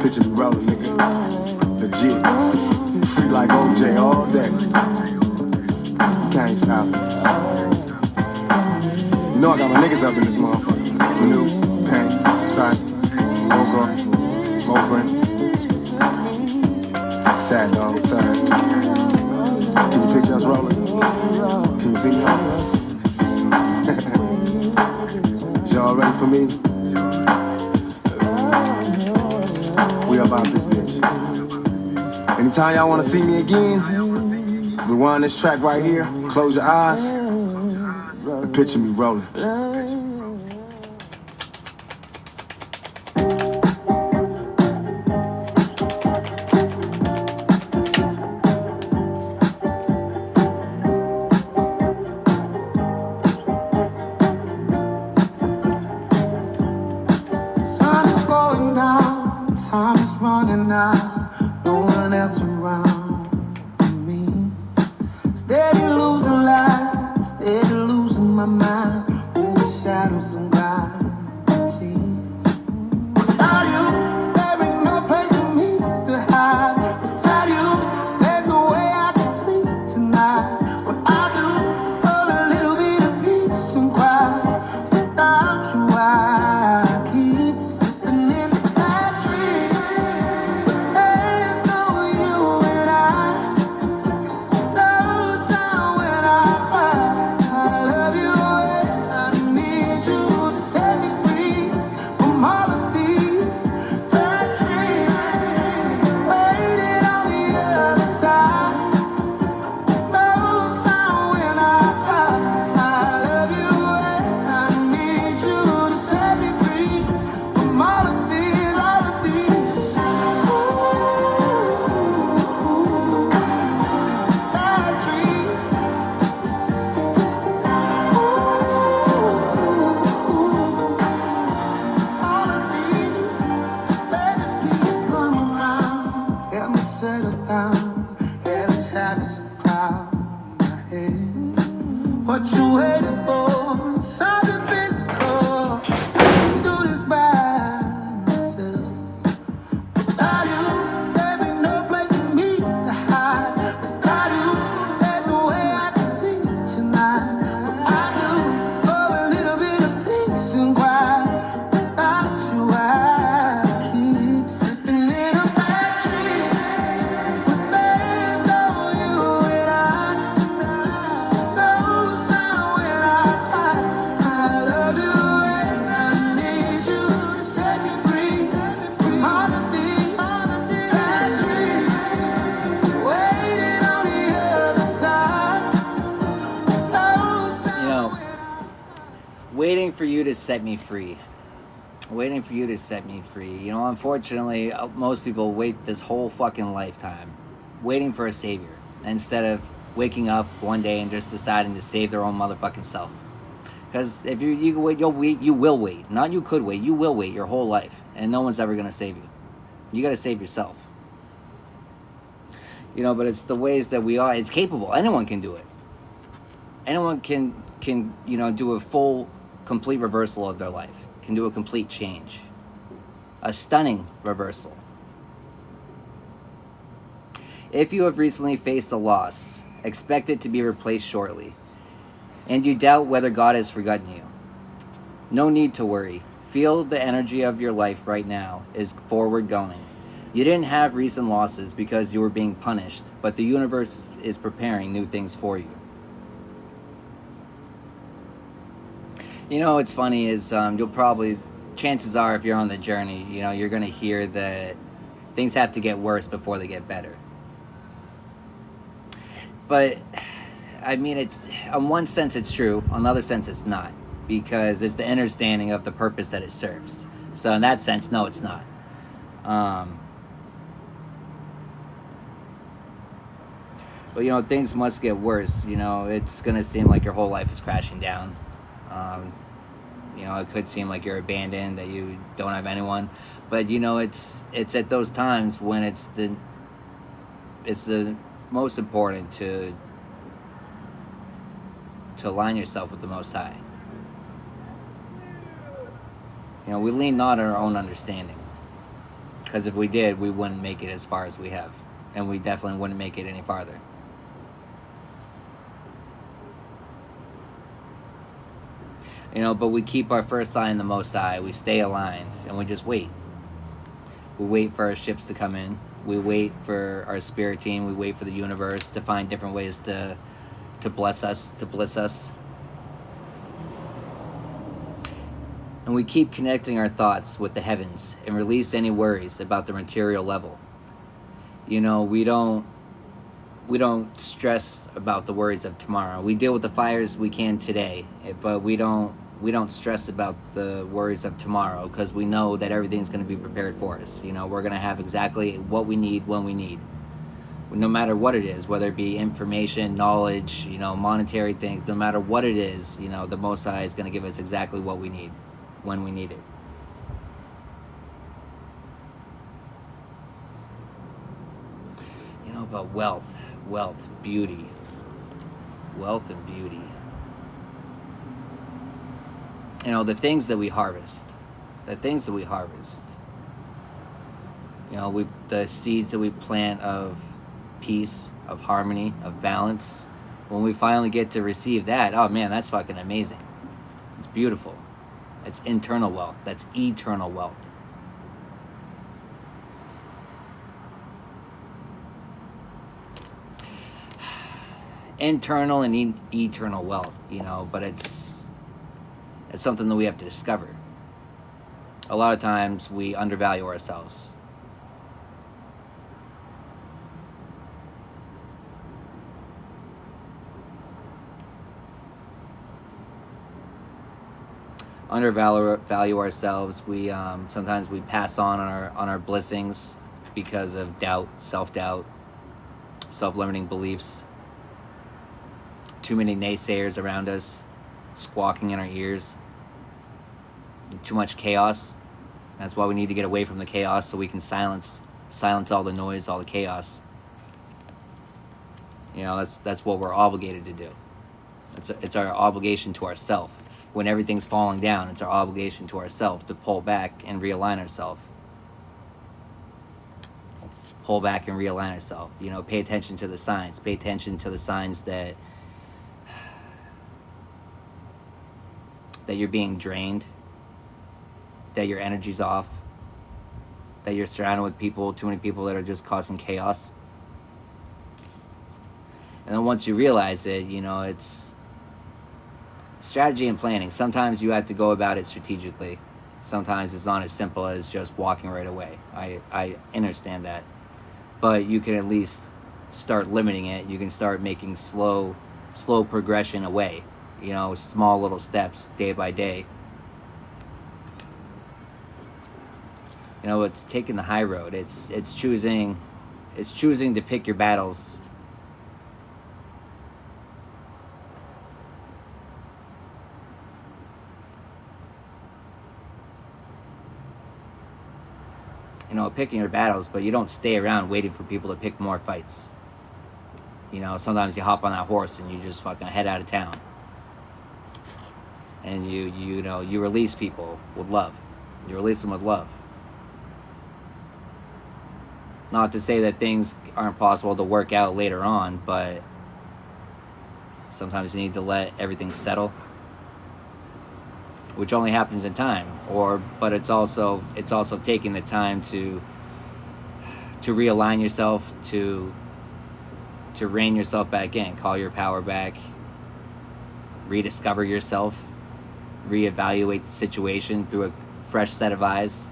Picture me rolling, nigga. Legit. Free like OJ all day. Can't stop it. You know I got my niggas up in this motherfucker. Manu, Pain, Sight, Mogo, Moprin. Sad dog, sorry. Can you picture us rolling? Can you see me rolling? Y'all ready for me? We about this bitch. Anytime y'all wanna see me again, rewind this track right here, close your eyes, and picture me rolling. Sun is going down, time is running out, no one else around me. Steady losing light, steady losing my mind, over shadows and gravity. Without you, there ain't no place for me to hide. Without you, there's no way I can sleep tonight. What I do, a little bit of peace and quiet. Without you, I keep slipping into bad dreams. But there's no you and I. No sound when I cry. I love you and I need you to set me free from all of these bad dreams. Waiting on the other side. No sound when I cry. I love you and I need you to set me free from all of these bad dreams. All of these, baby, please come around. Help me settle down. At least have some cloud in my head. What you waiting for? Something physical. Can't do this by myself. Without you, there ain't no place for me to hide. Without you, there's no way I can sleep tonight. I do, a little bit of peace and quiet. Without you, I keep slipping in a bad dream. But there's no you and I. No sound when I cry. I love you and I need you to set me free from all of these bad dreams. Waiting on the other side. No sound. You know, waiting for you to set me free. Waiting for you to set me free. You know, unfortunately, most people wait this whole fucking lifetime waiting for a savior instead of waking up one day and just deciding to save their own motherfucking self. Because if you wait, you will wait. Not you could wait, you will wait your whole life, and no one's ever gonna save you. You gotta save yourself. You know, but it's the ways that we are. It's capable. Anyone can do it. Anyone can you know, do a full, complete reversal of their life. Can do a complete change. A stunning reversal. If you have recently faced a loss, expect it to be replaced shortly, and you doubt whether God has forgotten you. No need to worry. Feel the energy of your life right now is forward going. You didn't have recent losses because you were being punished, but the universe is preparing new things for you. You know, what's funny is you'll probably, chances are if you're on the journey, you know, you're going to hear that things have to get worse before they get better. But, I mean, it's, in one sense it's true, in another sense it's not. Because it's the understanding of the purpose that it serves. So in that sense, no, it's not. But, you know, things must get worse. You know, it's going to seem like your whole life is crashing down. You know, it could seem like you're abandoned, that you don't have anyone. But, you know, it's at those times when it's the most important to align yourself with the Most High. You know, we lean not on our own understanding. Because if we did, we wouldn't make it as far as we have. And we definitely wouldn't make it any farther. You know, but we keep our first eye on the Most High. We stay aligned, and we just wait. We wait for our ships to come in. We wait for our spirit team. We wait for the universe to find different ways to bless us, to bliss us. And we keep connecting our thoughts with the heavens and release any worries about the material level. You know, we don't stress about the worries of tomorrow. We deal with the fires we can today, but we don't stress about the worries of tomorrow, because we know that everything's going to be prepared for us. You know, we're going to have exactly what we need when we need. No matter what it is, whether it be information, knowledge, you know, monetary things, no matter what it is, you know, the Most High is going to give us exactly what we need when we need it. You know, about wealth, beauty. Wealth and beauty. You know, the things that we harvest. You know, the seeds that we plant of peace, of harmony, of balance. When we finally get to receive that, oh man, that's fucking amazing. It's beautiful. It's internal wealth. That's eternal wealth. Internal and eternal wealth, you know, but it's something that we have to discover. A lot of times we undervalue ourselves. Undervalue ourselves. We sometimes we pass on our blessings because of doubt, self-doubt, self-limiting beliefs. Too many naysayers around us, squawking in our ears. Too much chaos. That's why we need to get away from the chaos, so we can silence all the noise, all the chaos. You know, that's what we're obligated to do. It's our obligation to ourselves. When everything's falling down, it's our obligation to ourselves to pull back and realign ourselves. Pull back and realign ourselves. You know, pay attention to the signs. Pay attention to the signs that you're being drained, that your energy's off, that you're surrounded with too many people that are just causing chaos. And then once you realize it, you know, it's strategy and planning. Sometimes you have to go about it strategically. Sometimes it's not as simple as just walking right away. I understand that. But you can at least start limiting it. You can start making slow progression away. You know, small little steps, day by day. You know, it's taking the high road. It's choosing It's choosing to pick your battles. You know, picking your battles, but you don't stay around waiting for people to pick more fights. You know, sometimes you hop on that horse and you just fucking head out of town. And you know, you release people with love. You release them with love. Not to say that things aren't possible to work out later on, but sometimes you need to let everything settle, which only happens in time. But it's also taking the time to realign yourself, to rein yourself back in, call your power back, rediscover yourself, reevaluate the situation through a fresh set of eyes.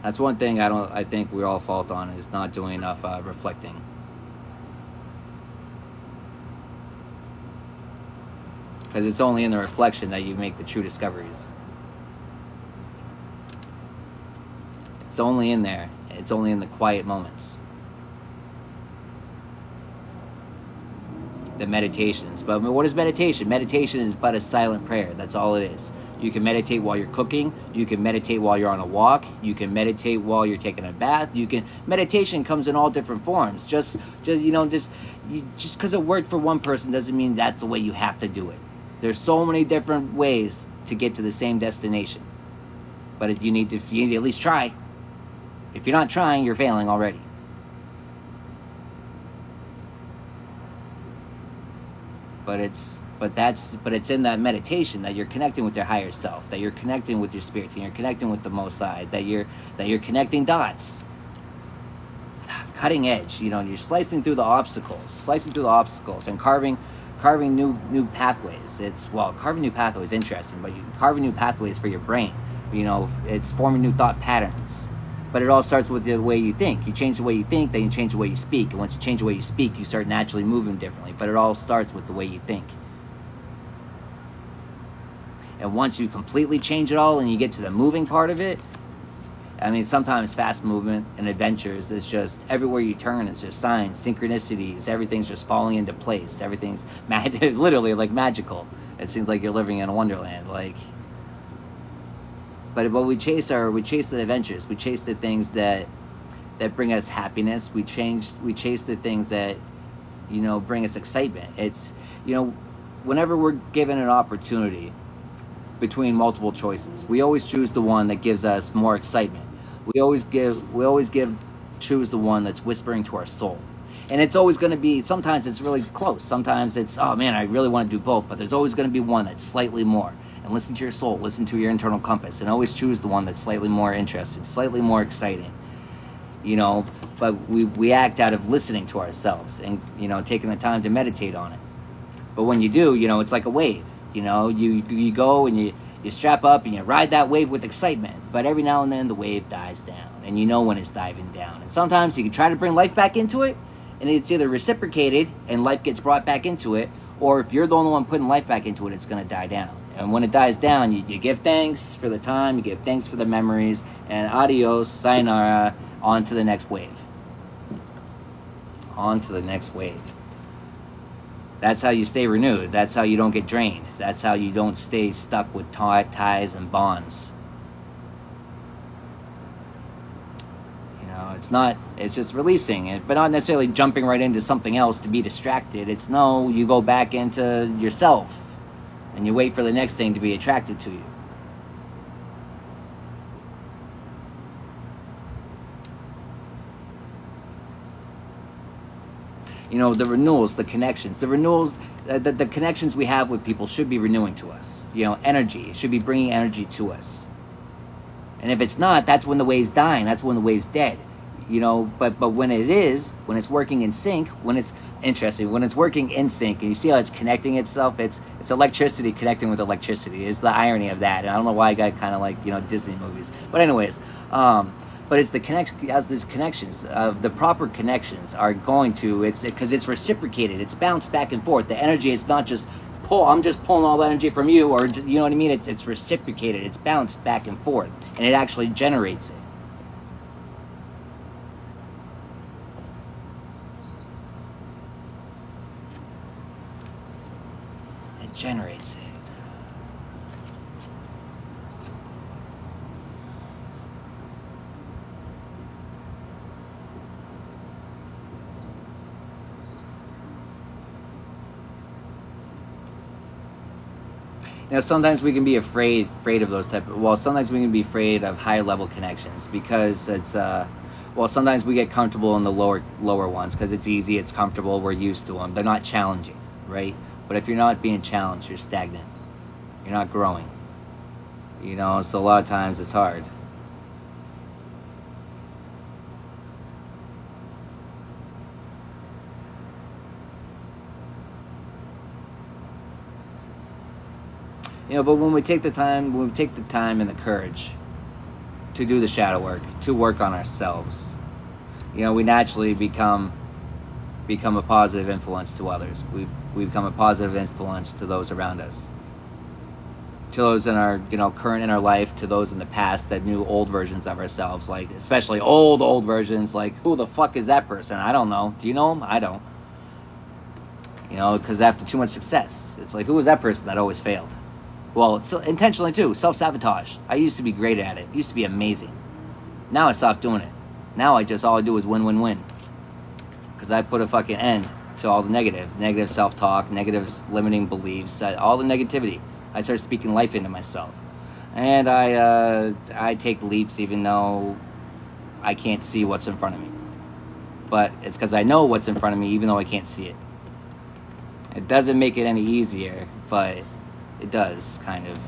That's one thing I think we all fault on, is not doing enough reflecting. Because it's only in the reflection that you make the true discoveries. It's only in there. It's only in the quiet moments. The meditations. But what is meditation? Meditation is but a silent prayer. That's all it is. You can meditate while you're cooking. You can meditate while you're on a walk. You can meditate while you're taking a bath. Meditation comes in all different forms. Just because it worked for one person doesn't mean that's the way you have to do it. There's so many different ways to get to the same destination. But you need to at least try. If you're not trying, you're failing already. But it's in that meditation that you're connecting with your higher self, that you're connecting with your spirit, and you're connecting with the Most High, that you're connecting dots, cutting edge. You know, you're slicing through the obstacles, and carving new pathways. Carving new pathways is interesting, but you're carving new pathways for your brain. You know, it's forming new thought patterns. But it all starts with the way you think. You change the way you think, then you change the way you speak. And once you change the way you speak, you start naturally moving differently. But it all starts with the way you think. And once you completely change it all and you get to the moving part of it, I mean, sometimes fast movement and adventures is just everywhere you turn, it's just signs, synchronicities, everything's just falling into place. Everything's literally like magical. It seems like you're living in a wonderland. But we chase the adventures. We chase the things that bring us happiness. We chase the things that, you know, bring us excitement. It's, you know, whenever we're given an opportunity between multiple choices, we always choose the one that gives us more excitement. We always choose the one that's whispering to our soul. And it's always going to be, sometimes it's really close. Sometimes it's, oh man, I really want to do both. But there's always going to be one that's slightly more. And listen to your soul, listen to your internal compass, and always choose the one that's slightly more interesting, slightly more exciting. You know, but we act out of listening to ourselves and, you know, taking the time to meditate on it. But when you do, you know, it's like a wave. You know, you go and you strap up and you ride that wave with excitement. But every now and then the wave dies down, and you know when it's diving down. And sometimes you can try to bring life back into it, and it's either reciprocated and life gets brought back into it, or if you're the only one putting life back into it, it's going to die down. And when it dies down, you give thanks for the time, you give thanks for the memories, and adios, sayonara, on to the next wave. On to the next wave. That's how you stay renewed. That's how you don't get drained. That's how you don't stay stuck with ties and bonds. You know, it's just releasing it, but not necessarily jumping right into something else to be distracted. It's no, you go back into yourself. And you wait for the next thing to be attracted to you. You know, the renewals, the connections. The connections we have with people should be renewing to us. You know, energy. It should be bringing energy to us. And if it's not, that's when the wave's dying. That's when the wave's dead. You know, but when it is, when it's working in sync, when it's interesting, when it's working in sync, and you see how it's connecting itself, it's electricity connecting with electricity is the irony of that. And I don't know why I got kind of like, you know, Disney movies, but anyways, but it's the connection, as these connections, the proper connections are going to, because it's reciprocated, it's bounced back and forth. The energy is not just I'm just pulling all the energy from you, or, you know what I mean, it's reciprocated, it's bounced back and forth, and it actually generates it. generates it. You know, sometimes we can be afraid of those sometimes we can be afraid of high level connections because it's sometimes we get comfortable in the lower ones because it's easy, it's comfortable, we're used to them. They're not challenging, right? But if you're not being challenged, you're stagnant. You're not growing. You know, so a lot of times it's hard. You know, but when we take the time and the courage to do the shadow work, to work on ourselves, you know, we naturally become a positive influence to others. We become a positive influence to those around us, to those in our, you know, current in our life, to those in the past that knew old versions of ourselves, like especially old versions. Like, who the fuck is that person? I don't know. Do you know him? I don't. You know, because after too much success, it's like, who was that person that always failed? Well, it's intentionally too. Self-sabotage. I used to be great at it. It used to be amazing. Now I stopped doing it. Now all I do is win. Because I put a fucking end to all the negative self-talk, negative limiting beliefs, all the negativity. I start speaking life into myself. And I take leaps even though I can't see what's in front of me. But it's because I know what's in front of me even though I can't see it. It doesn't make it any easier, but it does, kind of.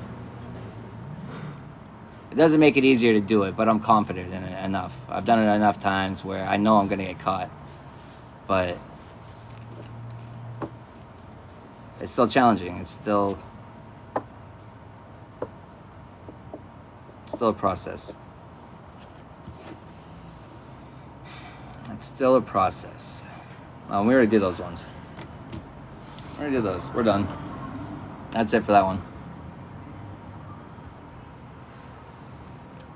It doesn't make it easier to do it, but I'm confident in it enough. I've done it enough times where I know I'm going to get caught. But it's still challenging. It's still a process. It's still a process. We already did those ones. We already did those. We're done. That's it for that one.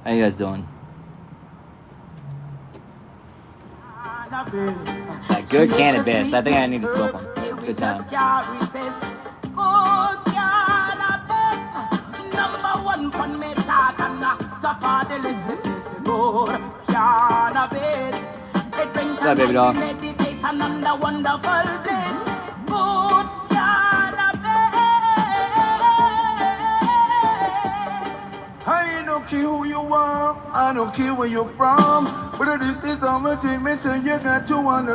How you guys doing? That good cannabis. I think I need to smoke one. Good time. What's up, baby doll? I don't care who you are, I don't care where you're from, but this is something, mission you got to understand.